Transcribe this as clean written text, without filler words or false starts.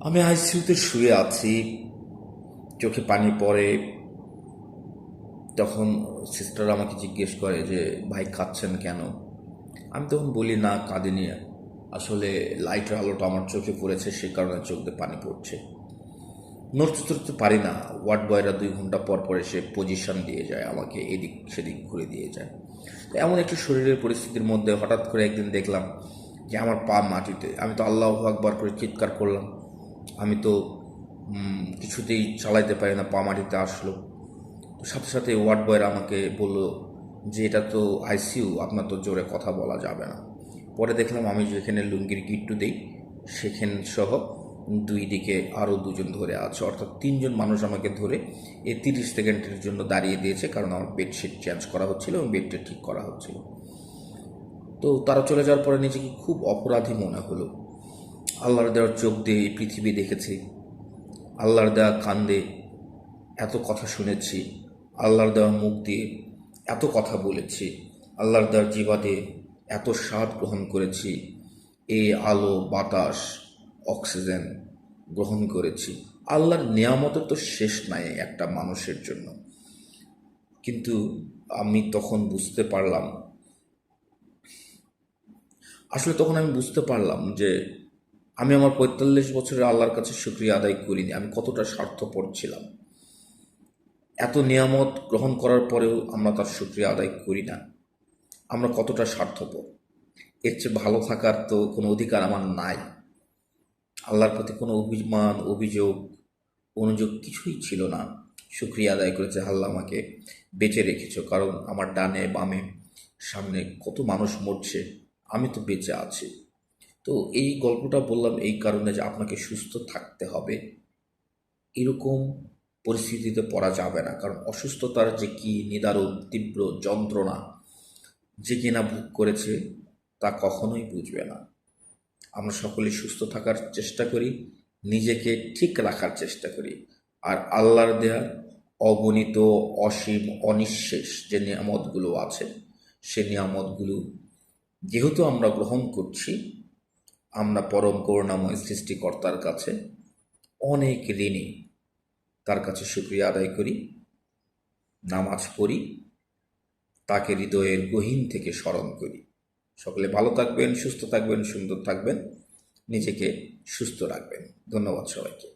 আমি আইসিইউতে শুয়ে আছি, চোখে পানি পড়ে। তখন সিস্টার আমাকে জিজ্ঞেস করে যে ভাই কাঁদছেন কেন? আমি তখন বলি না কাঁদিনি, আসলে লাইটের আলোটা আমার চোখে পড়েছে, সে কারণে চোখ দিয়ে পানি পড়ছে। নড়তে চড়তে পারি না। ওয়ার্ড বয়রা 2 ঘন্টা পর পর এসে পজিশন দিয়ে যায়, আমাকে এদিক সেদিক ঘুরে দিয়ে যায়। তো এমন একটি শরীরের পরিস্থিতির মধ্যে হঠাৎ করে একদিন দেখলাম যে আমার পা মাটিতে। আমি তো আল্লাহু আকবার করে চিৎকার করলাম। আমি তো কিছুতেই চালাইতে পারি না, পা মাটিতে আসলো। তো সাথে সাথে ওয়ার্ড বয়রা আমাকে বলল যে এটা তো আইসিইউ, আপনার তো জোরে কথা বলা যাবে না। পরে দেখলাম আমি যেখানে লুঙ্গির গিট্টু দিই সেখানে সহ দুই দিকে আরও দুজন ধরে আছে, অর্থাৎ 3জন মানুষ আমাকে ধরে এই 30 সেকেন্ডের জন্য দাঁড়িয়ে দিয়েছে, কারণ আমার বেডশিট চেঞ্জ করা হচ্ছিল এবং বেডটা ঠিক করা হচ্ছিল। তো তারা চলে যাওয়ার পরে নিজেকে খুব অপরাধী মনে হলো। আল্লাহর দেওয়ার চোখ দিয়ে এই পৃথিবী দেখেছি, আল্লাহর দেওয়া কান দিয়ে এত কথা শুনেছি, আল্লাহর দেওয়া মুখ দিয়ে এত কথা বলেছি, আল্লাহর দেওয়ার জিহ্বা দিয়ে এত স্বাদ গ্রহণ করেছি, এই আলো বাতাস অক্সিজেন গ্রহণ করেছি। আল্লাহর নিয়ামতের তো শেষ নাই একটা মানুষের জন্য। কিন্তু আমি তখন বুঝতে পারলাম, আসলে তখন আমি বুঝতে পারলাম যে আমি আমার 45 বছরের আল্লাহর কাছে শুকরিয়া আদায় করিনি, আমি কতটা স্বার্থপর ছিলাম। এত নিয়ামত গ্রহণ করার পরেও আমরা তার শুকরিয়া আদায় করি না, আমরা কতটা স্বার্থপর। এর চেয়ে ভালো থাকার তো কোনো অধিকার আমার নাই। আল্লাহর প্রতি কোনো অভিমান অভিযোগ অনুযোগ কিছুই ছিল না। শুকরিয়া আদায় করেছে, আল্লাহ আমাকে বেঁচে রেখেছ, কারণ আমার ডানে বামে সামনে কত মানুষ মরছে, আমি তো বেঁচে আছি। তো এই গল্পটা বললাম এই কারণে যে আপনাকে সুস্থ থাকতে হবে, এরকম পরিস্থিতিতে পড়া যাবে না। কারণ অসুস্থতার যে কি নিদারুণ তীব্র যন্ত্রণা যে কিনা ভোগ করেছে তা কখনোই বুঝবে না। আমরা সকলেই সুস্থ থাকার চেষ্টা করি, নিজেকে ঠিক রাখার চেষ্টা করি। আর আল্লাহর দেয়া অগণিত অসীম অনিঃশেষ যে নিয়ামতগুলো আছে, সে নিয়ামতগুলো যেহেতু আমরা গ্রহণ করছি, আমরা পরম করুণাময় সৃষ্টিকর্তার কাছে অনেক ঋণী। তার কাছে শুকরিয়া আদায় করি, নামাজ পড়ি, তাকে হৃদয়ের গহীন থেকে স্মরণ করি। সকলে ভালো থাকবেন, সুস্থ থাকবেন, সুন্দর থাকবেন, নিজেকে সুস্থ রাখবেন। ধন্যবাদ সবাইকে।